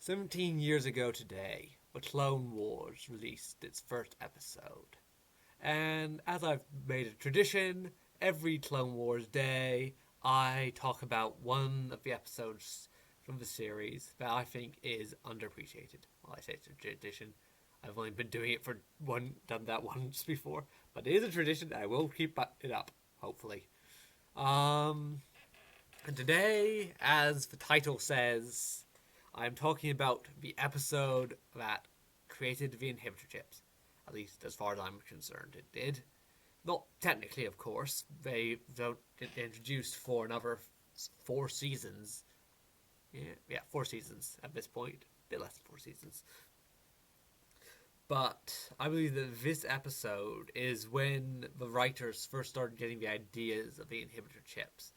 17 years ago today, The Clone Wars released its first episode. And as I've made a tradition, every Clone Wars day, I talk about one of the episodes from the series that I think is underappreciated. Well, I say it's a tradition. I've only been doing it for done that once before, but it is a tradition. I will keep it up, hopefully. And today, as the title says, I'm talking about the episode that created the inhibitor chips. At least as far as I'm concerned, it did. Not technically, of course. They don't get introduced for another 4 seasons. Yeah, 4 seasons at this point. A bit less than 4 seasons. But I believe that this episode is when the writers first started getting the ideas of the inhibitor chips.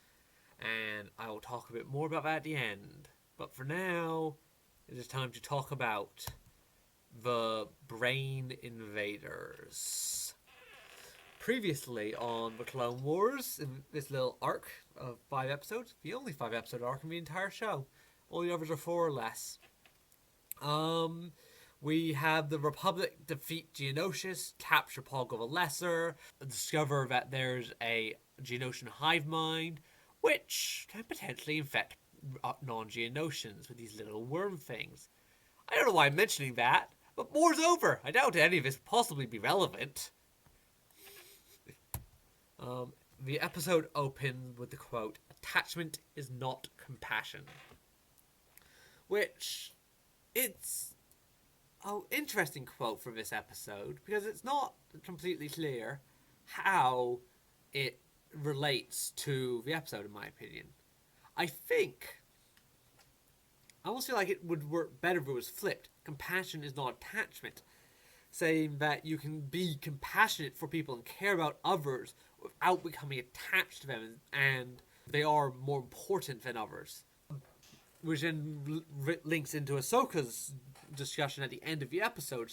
And I will talk a bit more about that at the end. But for now, it is time to talk about the Brain Invaders. Previously on the Clone Wars, in this little arc of 5 episodes, the only 5 episode arc in the entire show. All the others are 4 or less. We have the Republic defeat Geonosis, capture Poggle the Lesser, discover that there's a Geonosian hive mind, which can potentially infect non-Geonosians with these little worm things. I don't know why I'm mentioning that, but war's over. I doubt any of this will possibly be relevant. The episode opens with the quote, "Attachment is not compassion." Which, it's an interesting quote for this episode, because it's not completely clear how it relates to the episode, in my opinion. I almost feel like it would work better if it was flipped. Compassion is not attachment. Saying that you can be compassionate for people and care about others without becoming attached to them, and they are more important than others. Which then links into Ahsoka's discussion at the end of the episode,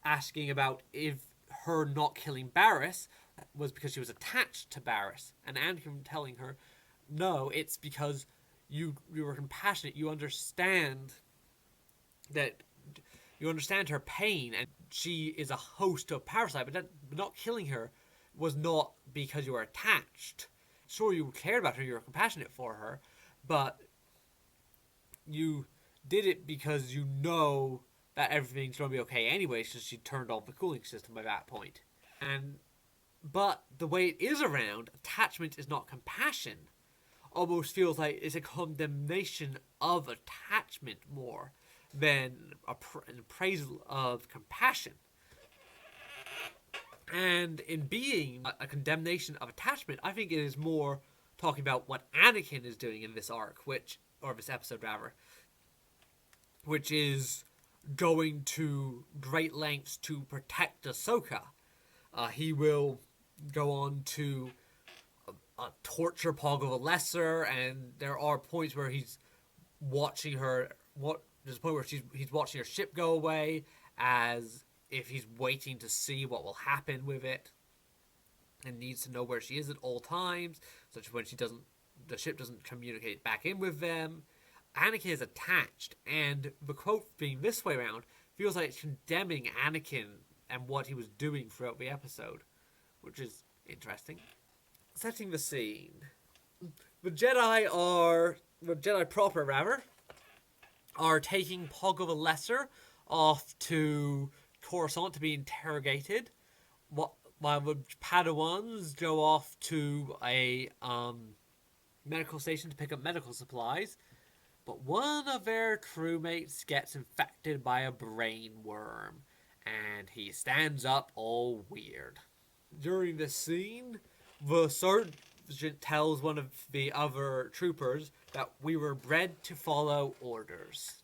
asking about if her not killing Barriss was because she was attached to Barriss, and Anakin telling her, no, it's because you were compassionate. You understand her pain, and she is a host of parasite, but not killing her was not because you were attached. Sure, you cared about her, you were compassionate for her, but you did it because you know that everything's going to be okay anyway, since she turned off the cooling system by that point. But the way it is around, attachment is not compassion. Almost feels like it's a condemnation of attachment more than an appraisal of compassion. And in being a condemnation of attachment, I think it is more talking about what Anakin is doing in this arc, or this episode rather, which is going to great lengths to protect Ahsoka. He will go on to torture Poggle the Lesser, and there are points where he's watching her. There's a point where he's watching her ship go away, as if he's waiting to see what will happen with it, and needs to know where she is at all times, such as when the ship doesn't communicate back in with them. Anakin is attached, and the quote being this way around feels like it's condemning Anakin and what he was doing throughout the episode, which is interesting. Setting the scene. The Jedi proper rather, are taking Poggle the Lesser off to Coruscant to be interrogated, while the Padawans go off to a medical station to pick up medical supplies. But one of their crewmates gets infected by a brain worm, and he stands up all weird. During this scene, the sergeant tells one of the other troopers that we were bred to follow orders.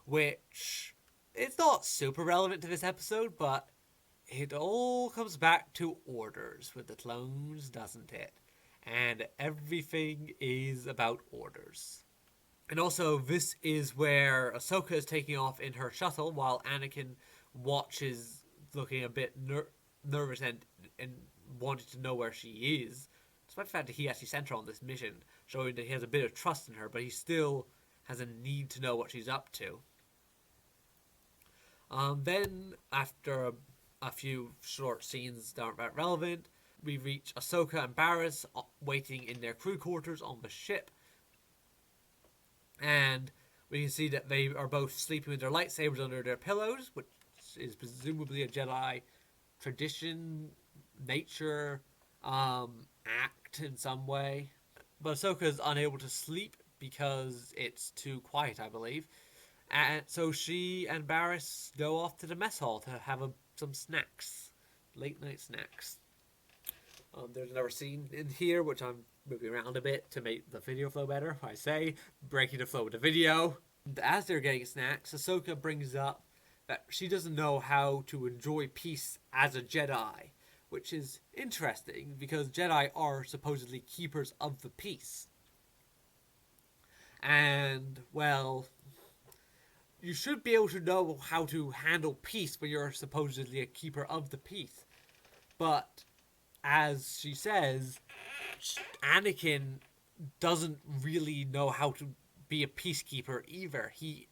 Which, it's not super relevant to this episode, but it all comes back to orders with the clones, doesn't it? And everything is about orders. And also, this is where Ahsoka is taking off in her shuttle, while Anakin watches, looking a bit nervous and wanting to know where she is. Despite the fact that he actually sent her on this mission, showing that he has a bit of trust in her, but he still has a need to know what she's up to. Then, after a few short scenes that aren't that relevant, we reach Ahsoka and Barriss waiting in their crew quarters on the ship. And we can see that they are both sleeping with their lightsabers under their pillows, which is presumably a Jedi tradition, nature, act in some way. But Ahsoka is unable to sleep because it's too quiet, I believe. And so she and Barriss go off to the mess hall to have some snacks, late night snacks. There's another scene in here which I'm moving around a bit to make the video flow better. I say, breaking the flow of the video. As they're getting snacks, Ahsoka brings up that she doesn't know how to enjoy peace as a Jedi, which is interesting because Jedi are supposedly keepers of the peace. And, well, you should be able to know how to handle peace when you're supposedly a keeper of the peace. But, as she says, Anakin doesn't really know how to be a peacekeeper either. He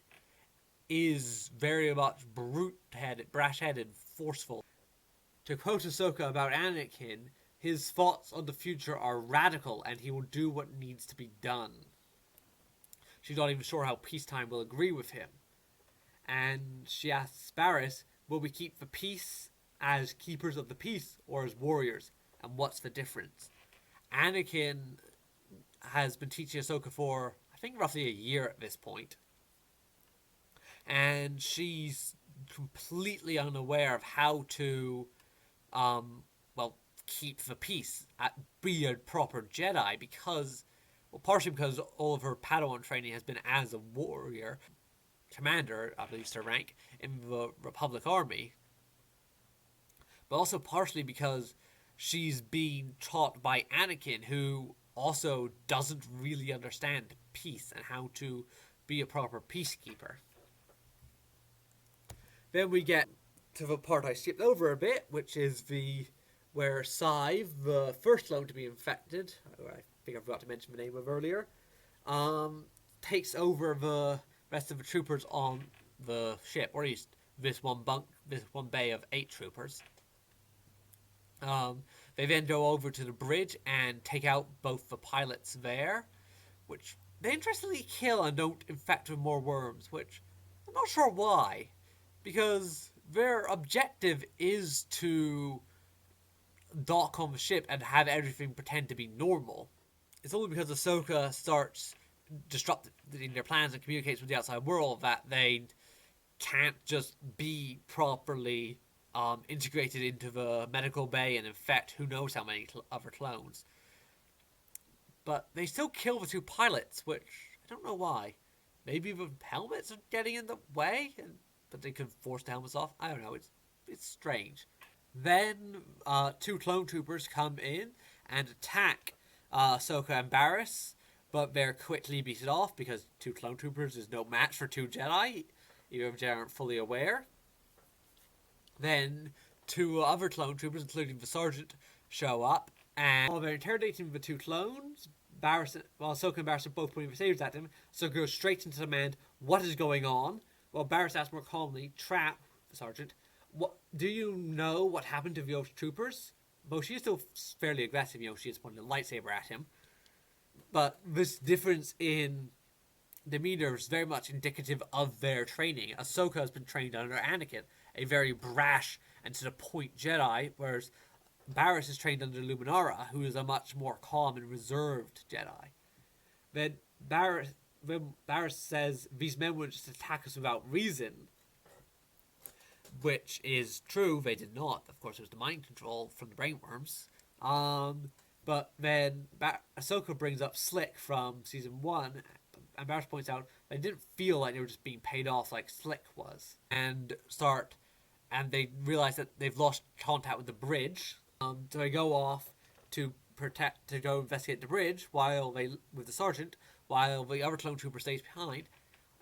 is very much brute-headed, brash-headed, forceful. To quote Ahsoka about Anakin, his thoughts on the future are radical and he will do what needs to be done. She's not even sure how peacetime will agree with him. And she asks Barriss, will we keep the peace as keepers of the peace or as warriors? And what's the difference? Anakin has been teaching Ahsoka for, I think, roughly a year at this point. And she's completely unaware of how to, keep the peace, be a proper Jedi because, partially because all of her Padawan training has been as a warrior, commander, at least her rank, in the Republic Army. But also partially because she's being taught by Anakin, who also doesn't really understand peace and how to be a proper peacekeeper. Then we get to the part I skipped over a bit, which is where Scythe, the first clone to be infected, I think I forgot to mention the name of earlier, takes over the rest of the troopers on the ship, or at least this one bay of 8 troopers. They then go over to the bridge and take out both the pilots there, which they interestingly kill and don't infect with more worms, which I'm not sure why, because their objective is to dock on the ship and have everything pretend to be normal. It's only because Ahsoka starts disrupting their plans and communicates with the outside world that they can't just be properly integrated into the medical bay and infect who knows how many other clones. But they still kill the 2 pilots, which I don't know why. Maybe the helmets are getting in the way, but they could force the helmets off. I don't know. It's strange. Then 2 clone troopers come in and attack Ahsoka and Barriss, but they're quickly beaten off because 2 clone troopers is no match for 2 Jedi, even if Jedi aren't fully aware. Then 2 other clone troopers, including the sergeant, show up, and while they're interrogating the 2 clones, Ahsoka and Barriss are both pointing their sabers at them, so goes straight into the man, what is going on? While Barriss asks more calmly, Trap, the sergeant, do you know what happened to the troopers? Though she is still fairly aggressive, she is pointing a lightsaber at him. But this difference in demeanor is very much indicative of their training. Ahsoka has been trained under Anakin, a very brash and to the point Jedi, whereas Barriss is trained under Luminara, who is a much more calm and reserved Jedi. Then Barriss says, these men would just attack us without reason. Which is true, they did not. Of course, it was the mind control from the brainworms. But then Ahsoka brings up Slick from Season 1, and Barriss points out they didn't feel like they were just being paid off like Slick was. And they realize that they've lost contact with the bridge. So they go off to go investigate the bridge with the sergeant, while the other clone trooper stays behind.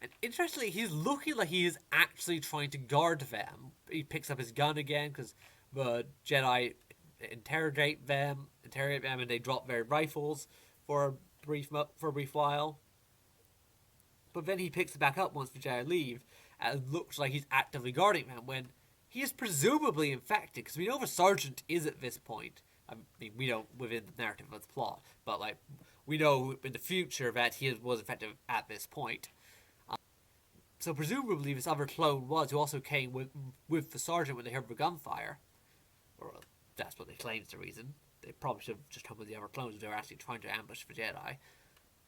And interestingly, he's looking like he is actually trying to guard them. He picks up his gun again because the Jedi interrogate them, and they drop their rifles for a brief while. But then he picks it back up once the Jedi leave, and it looks like he's actively guarding them when he is presumably infected, because we know the Sergeant is at this point. I mean, we don't within the narrative of the plot, but like we know in the future that he was infected at this point. So presumably this other clone was, who also came with the Sergeant when they heard the gunfire. Or that's what they claim is the reason. They probably should have just come with the other clones if they were actually trying to ambush the Jedi.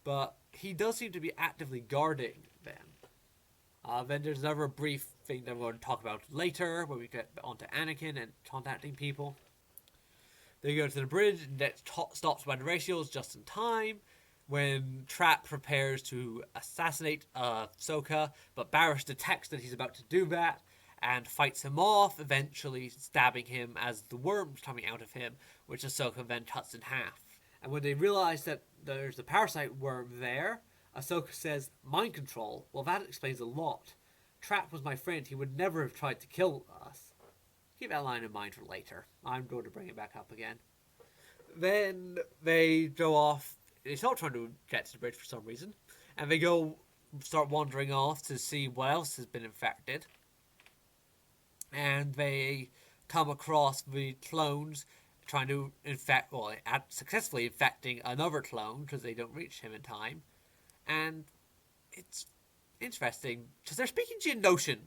But he does seem to be actively guarding them. Then there's another brief thing that we're going to talk about later, where we get onto Anakin and contacting people. They go to the bridge, and that stops by the ratios just in time, when Trap prepares to assassinate Ahsoka, but Barriss detects that he's about to do that, and fights him off, eventually stabbing him as the worm's coming out of him, which Ahsoka then cuts in half. And when they realize that there's a parasite worm there, Ahsoka says, "Mind control? Well, that explains a lot. Trap was my friend. He would never have tried to kill us." Keep that line in mind for later. I'm going to bring it back up again. Then they go off. They start trying to get to the bridge for some reason. And they start wandering off to see what else has been infected. And they come across the clones trying to successfully infecting another clone because they don't reach him in time. And it's interesting because they're speaking Geonosian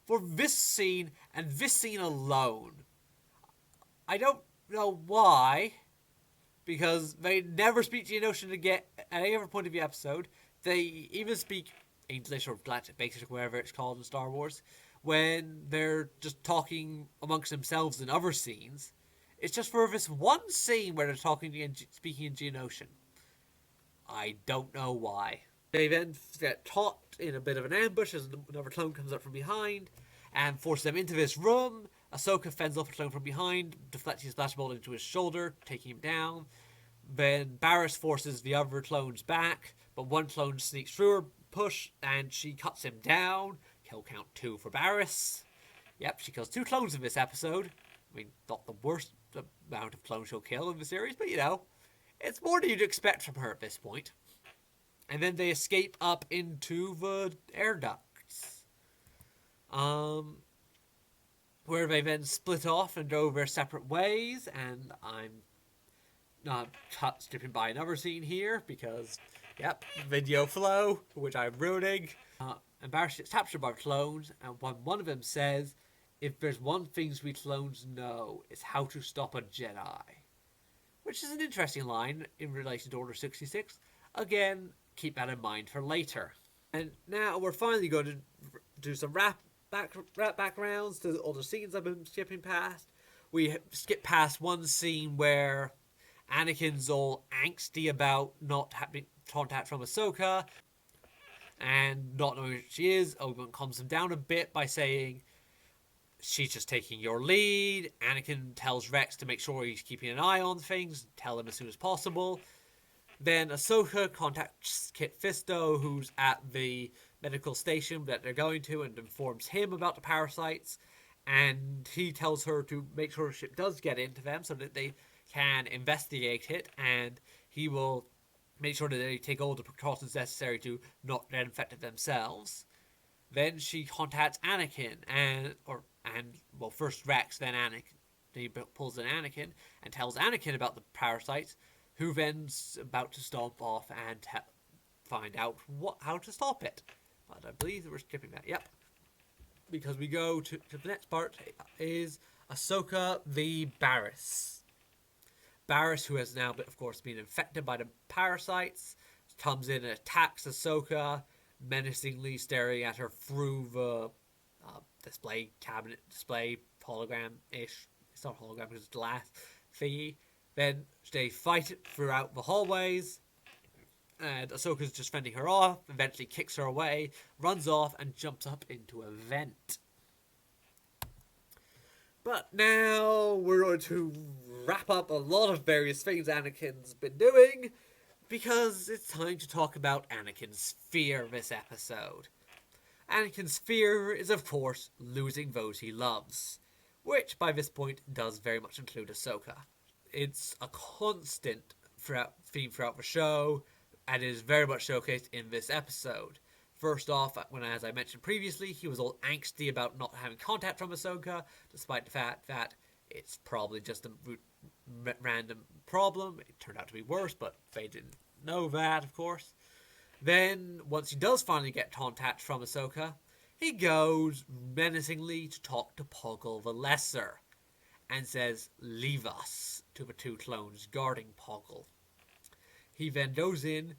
for this scene and this scene alone. I don't know why, because they never speak Geonosian again at any other point of the episode. They even speak English or Galactic Basic or whatever it's called in Star Wars when they're just talking amongst themselves in other scenes. It's just for this one scene where they're speaking in Geonosian. I don't know why. They then get caught in a bit of an ambush as another clone comes up from behind and forces them into this room. Ahsoka fends off a clone from behind, deflects his flash bolt into his shoulder, taking him down. Then Barriss forces the other clones back, but one clone sneaks through her push and she cuts him down. Kill count 2 for Barriss. Yep, she kills 2 clones in this episode. I mean, not the worst amount of clones she'll kill in the series, but it's more than you'd expect from her at this point. And then they escape up into the air ducts. Where they then split off and go their separate ways, and I'm not skipping by another scene here because, video flow, which I'm ruining. And Barriss gets captured by clones, and one of them says, "If there's one thing we clones know, it's how to stop a Jedi." Which is an interesting line in relation to Order 66. Again, keep that in mind for later. And now we're finally going to do some wrap backgrounds to all the scenes I've been skipping past. We skip past one scene where Anakin's all angsty about not having contact from Ahsoka and not knowing who she is. Obi-Wan calms him down a bit by saying, "She's just taking your lead." Anakin tells Rex to make sure he's keeping an eye on things, tell him as soon as possible. Then Ahsoka contacts Kit Fisto, who's at the medical station that they're going to, and informs him about the parasites. And he tells her to make sure the ship does get into them so that they can investigate it, and he will make sure that they take all the precautions necessary to not get infected themselves. Then she contacts Anakin, first Rex, then Anakin. He pulls in Anakin and tells Anakin about the parasites, who then's about to stomp off and find out how to stop it. But I believe that we're skipping that. Yep. Because we go to the next part is Ahsoka v. Barriss. Barriss, who has now, of course, been infected by the parasites, comes in and attacks Ahsoka, menacingly staring at her through the display hologram-ish. It's not hologram, it's glass thingy. Then they fight throughout the hallways, and Ahsoka's just fending her off, eventually kicks her away, runs off, and jumps up into a vent. But now we're going to wrap up a lot of various things Anakin's been doing, because it's time to talk about Anakin's fear this episode. Anakin's fear is, of course, losing those he loves, which by this point does very much include Ahsoka. It's a constant theme throughout the show, and is very much showcased in this episode. First off, when, as I mentioned previously, he was all angsty about not having contact from Ahsoka, despite the fact that it's probably just a random problem. It turned out to be worse, but they didn't know that, of course. Then, once he does finally get contact from Ahsoka, he goes menacingly to talk to Poggle the Lesser, and says, "Leave us," to the two clones guarding Poggle. He then goes in,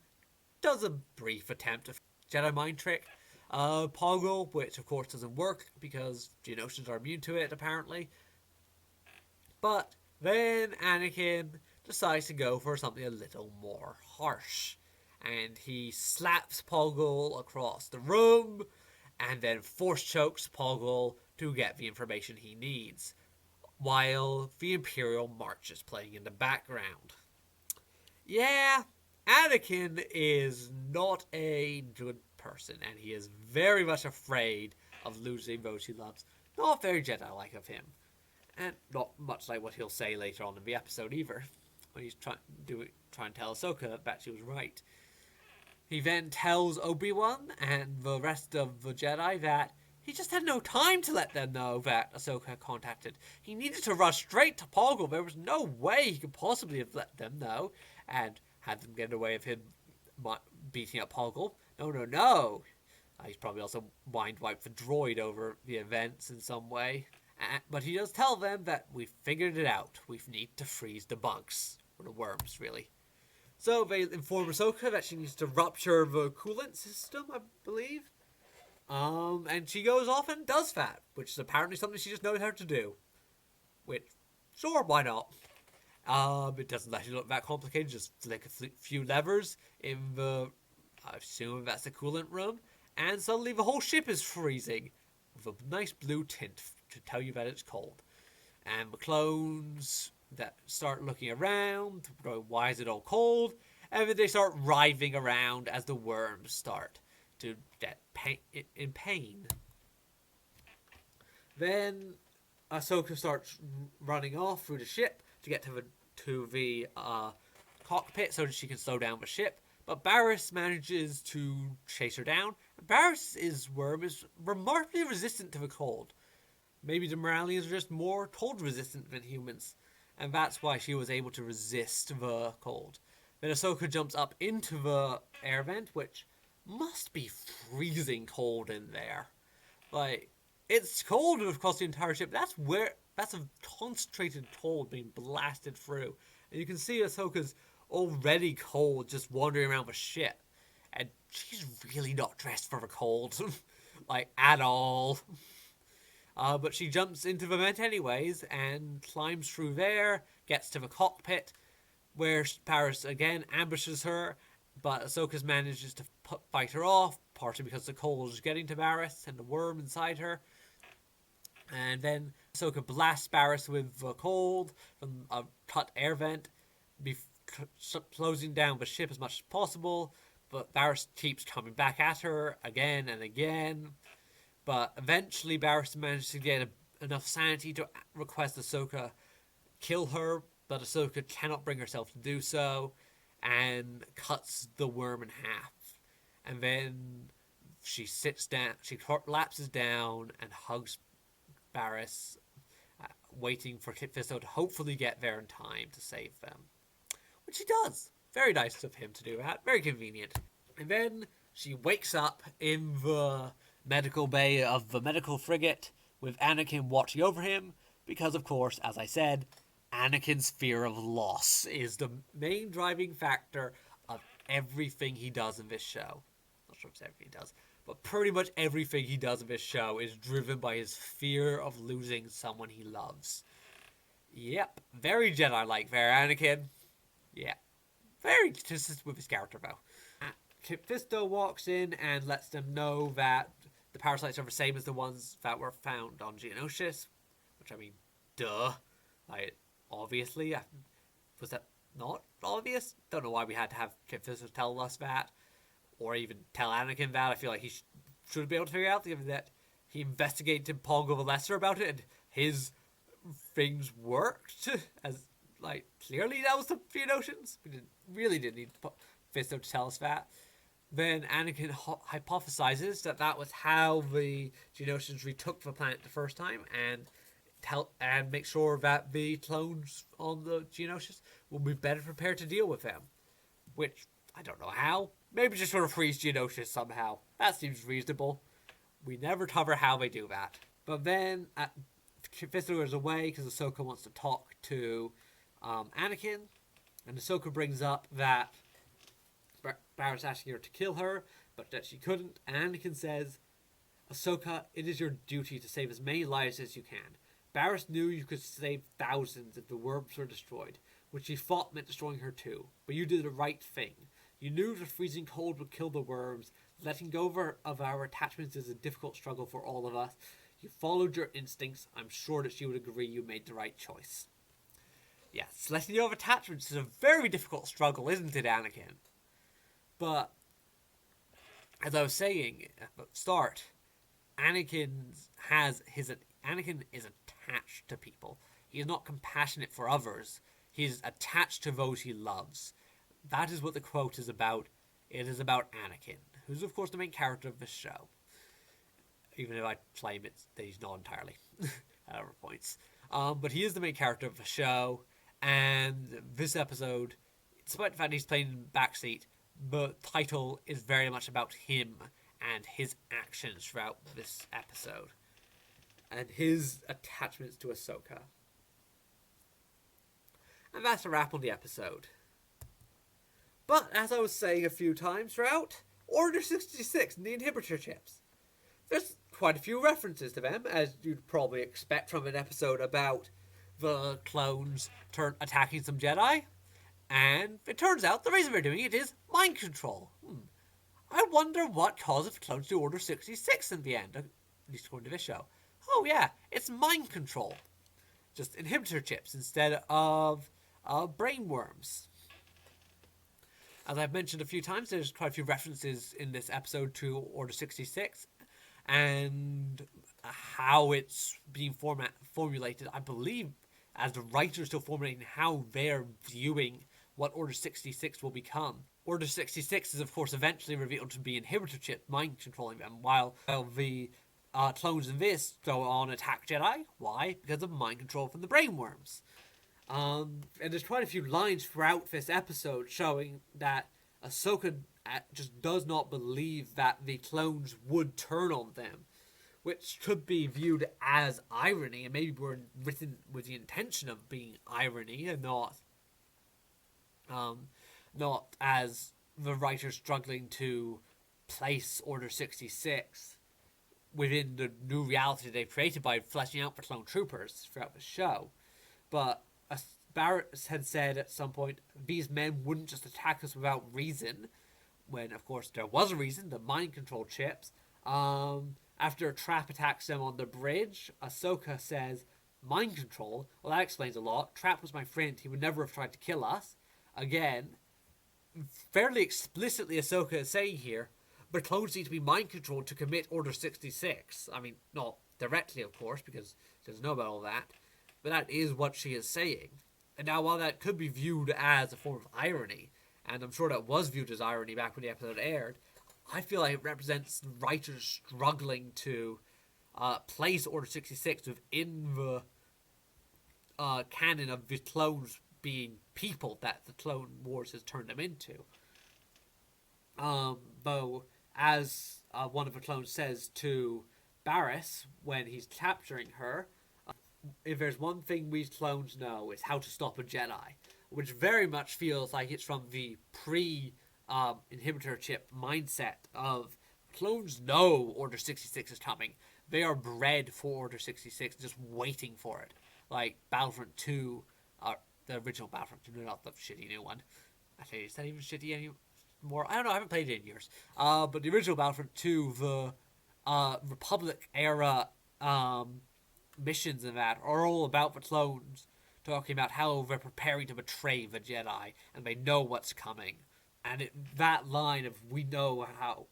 does a brief attempt of Jedi mind trick Poggle, which of course doesn't work because Geonosians are immune to it, apparently. But then Anakin decides to go for something a little more harsh. And he slaps Poggle across the room, and then force chokes Poggle to get the information he needs, while the Imperial March is playing in the background. Yeah, Anakin is not a good person, and he is very much afraid of losing those he loves. Not very Jedi-like of him, and not much like what he'll say later on in the episode either, when he's trying to tell Ahsoka that she was right. He then tells Obi-Wan and the rest of the Jedi that he just had no time to let them know that Ahsoka had contacted. He needed to rush straight to Poggle. There was no way he could possibly have let them know and had them get away with him beating up Poggle. No. He's probably also mind-wiped the droid over the events in some way. But he does tell them that we've figured it out. We need to freeze the bugs. Or the worms, really. So they inform Ahsoka that she needs to rupture the coolant system, I believe. And she goes off and does that, which is apparently something she just knows how to do. Which, sure, why not? It doesn't actually look that complicated, just flick a few levers in the, I assume that's the coolant room, and suddenly the whole ship is freezing, with a nice blue tint to tell you that it's cold. And the clones that start looking around, going, why is it all cold? And then they start writhing around as the worms start to get in pain. Then Ahsoka starts running off through the ship to get to the cockpit so that she can slow down the ship. But Barriss manages to chase her down. Barriss's worm is remarkably resistant to the cold. Maybe the Moralians are just more cold resistant than humans, and that's why she was able to resist the cold. Then Ahsoka jumps up into the air vent, which must be freezing cold in there. Like, it's cold across the entire ship. That's a concentrated cold being blasted through. And you can see Ahsoka's already cold just wandering around the ship. And she's really not dressed for the cold. Like, at all. But she jumps into the vent anyways and climbs through there, gets to the cockpit, where Barriss again ambushes her, but Ahsoka manages to fight her off, partly because the cold is getting to Barriss and the worm inside her. And then Ahsoka blasts Barriss with the cold from a cut air vent, closing down the ship as much as possible, but Barriss keeps coming back at her again and again. But eventually Barriss manages to get enough sanity to request Ahsoka kill her, but Ahsoka cannot bring herself to do so, and cuts the worm in half. And then she sits down, she collapses down and hugs Barriss, waiting for Kit Fisto to hopefully get there in time to save them. Which he does. Very nice of him to do that. Very convenient. And then she wakes up in the medical bay of the medical frigate with Anakin watching over him, because of course, as I said, Anakin's fear of loss is the main driving factor of everything he does in this show. Not sure if it's everything he does, but pretty much everything he does in this show is driven by his fear of losing someone he loves. Yep, very Jedi-like there, Anakin. Yeah, very consistent with his character, though. Kit Fisto walks in and lets them know that the parasites are the same as the ones that were found on Geonosis, which, I mean, duh. Like, obviously, was that not obvious? Don't know why we had to have Kit Fisto tell us that, or even tell Anakin that. I feel like he should be able to figure out, given that he investigated Pongo the Lesser about it, and his things worked, as, like, clearly that was the Geonosians. We really didn't need Fisto to tell us that. then Anakin hypothesizes that that was how the Geonosians retook the planet the first time, and make sure that the clones on the Geonosians will be better prepared to deal with them. Which, I don't know how. Maybe just sort of freeze Geonosians somehow. That seems reasonable. We never cover how they do that. But then, Fizzler is away because Ahsoka wants to talk to Anakin. And Ahsoka brings up that Barriss asking her to kill her, but that she couldn't. And Anakin says, Ahsoka, it is your duty to save as many lives as you can. Barriss knew you could save thousands if the worms were destroyed, which she thought meant destroying her too. But you did the right thing. You knew the freezing cold would kill the worms. Letting go of our attachments is a difficult struggle for all of us. You followed your instincts. I'm sure that she would agree you made the right choice. Yes, letting go of attachments is a very difficult struggle, isn't it, Anakin? But, as I was saying at the start, Anakin is attached to people. He is not compassionate for others. He is attached to those he loves. That is what the quote is about. It is about Anakin, who's of course the main character of the show. Even if I claim that he's not entirely, at other points. But he is the main character of the show, and this episode, despite the fact he's playing in the backseat, the title is very much about him and his actions throughout this episode, and his attachments to Ahsoka. And that's a wrap on the episode. But, as I was saying a few times throughout, Order 66 and the inhibitor chips. There's quite a few references to them, as you'd probably expect from an episode about the clones attacking some Jedi. And it turns out the reason they're doing it is mind control. I wonder what caused the clones to Order 66 in the end, at least according to this show. Oh yeah, it's mind control. Just inhibitor chips instead of brain worms. As I've mentioned a few times, there's quite a few references in this episode to Order 66 and how it's being formulated, I believe, as the writers still formulating how they're viewing what Order 66 will become. Order 66 is, of course, eventually revealed to be inhibitor chip mind controlling them, while the clones in this go on attack Jedi. Why? Because of mind control from the brain worms. And there's quite a few lines throughout this episode showing that Ahsoka just does not believe that the clones would turn on them, which could be viewed as irony, and maybe were written with the intention of being irony and not as the writers struggling to place Order 66 within the new reality they've created by fleshing out the clone troopers throughout the show. But Barriss had said at some point, these men wouldn't just attack us without reason, when of course there was a reason, the mind control chips. After Trap attacks them on the bridge, Ahsoka says, mind control? Well, that explains a lot. Trap was my friend, he would never have tried to kill us. Again, fairly explicitly Ahsoka is saying here, but clones need to be mind controlled to commit Order 66. I mean, not directly, of course, because she doesn't know about all that, but that is what she is saying. And now, while that could be viewed as a form of irony, and I'm sure that was viewed as irony back when the episode aired, I feel like it represents writers struggling to place Order 66 within the canon of the clones being people that the Clone Wars has turned them into. Though, as one of the clones says to Barriss when he's capturing her, if there's one thing we clones know, it's how to stop a Jedi. Which very much feels like it's from the pre-inhibitor chip mindset of clones know Order 66 is coming. They are bred for Order 66, just waiting for it. Like Battlefront 2, the original Battlefront 2, not the shitty new one. Actually, is that even shitty anymore? I don't know, I haven't played it in years. But the original Battlefront 2, the Republic era missions and that are all about the clones talking about how they're preparing to betray the Jedi and they know what's coming. And that line of we know how,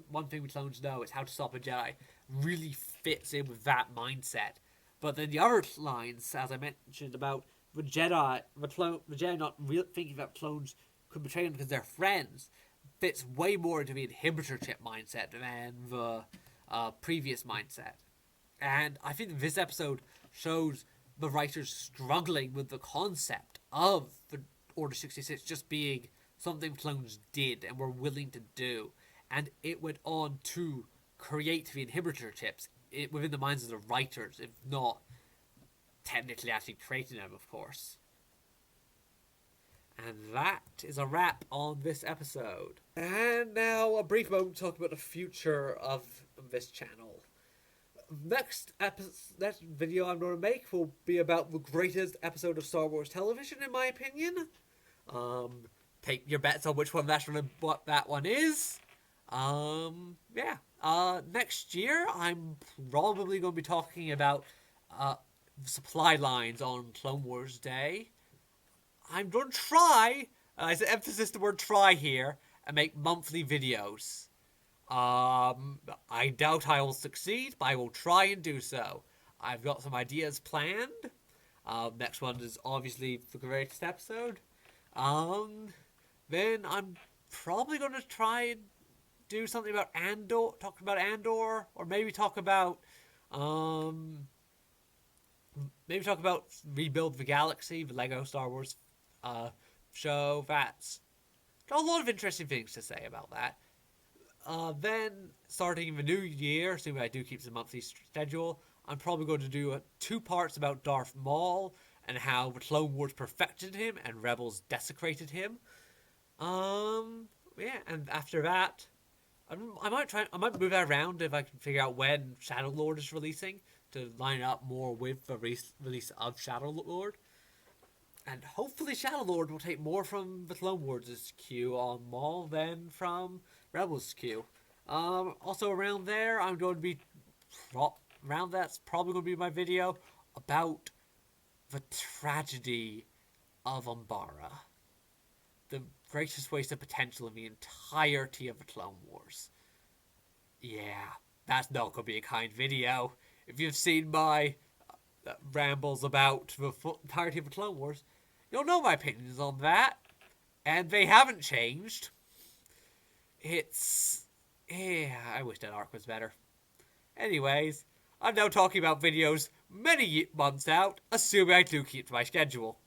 one thing we clones know is how to stop a Jedi really fits in with that mindset. But then the other lines, as I mentioned, about the Jedi not thinking that clones could betray them because they're friends, fits way more into the inhibitor chip mindset than the previous mindset. And I think this episode shows the writers struggling with the concept of the Order 66 just being something clones did and were willing to do. And it went on to create the inhibitor chips within the minds of the writers, if not technically actually creating them, of course. And that is a wrap on this episode. And now a brief moment to talk about the future of this channel. Next video I'm going to make will be about the greatest episode of Star Wars television, in my opinion. Take your bets on which one what that one is. Next year I'm probably going to be talking about supply lines on Clone Wars Day. I'm going to try, I said emphasis the word try here, and make monthly videos. I doubt I will succeed, but I will try and do so. I've got some ideas planned. Next one is obviously the greatest episode. Then I'm probably going to try and do something about Andor, or maybe talk about Rebuild the Galaxy, the Lego Star Wars show. That's got a lot of interesting things to say about that. Then, starting the new year, assuming I do keep the monthly schedule, I'm probably going to do 2 parts about Darth Maul and how the Clone Wars perfected him and Rebels desecrated him. And after that, I might move that around if I can figure out when Shadow Lord is releasing to line up more with the release of Shadow Lord. And hopefully Shadow Lord will take more from the Clone Wars' queue on Maul than from Rebels' queue. Also around there, I'm going to be... around that's probably going to be my video about the tragedy of Umbara. The greatest waste of potential in the entirety of the Clone Wars. Yeah, that's not going to be a kind video. If you've seen my rambles about the entirety of the Clone Wars, you'll know my opinions on that. And they haven't changed. I wish that arc was better. Anyways, I'm now talking about videos many months out, assuming I do keep to my schedule.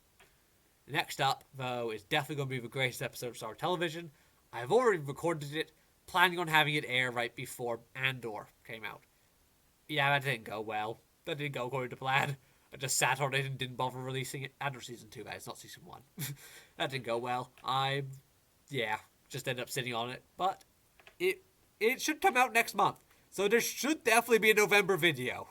Next up, though, is definitely going to be the greatest episode of Star Wars television. I've already recorded it, planning on having it air right before Andor came out. Yeah, that didn't go well. That didn't go according to plan. I just sat on it and didn't bother releasing it. Andor Season 2, guys, not Season 1. That didn't go well. Just ended up sitting on it. But it should come out next month. So there should definitely be a November video.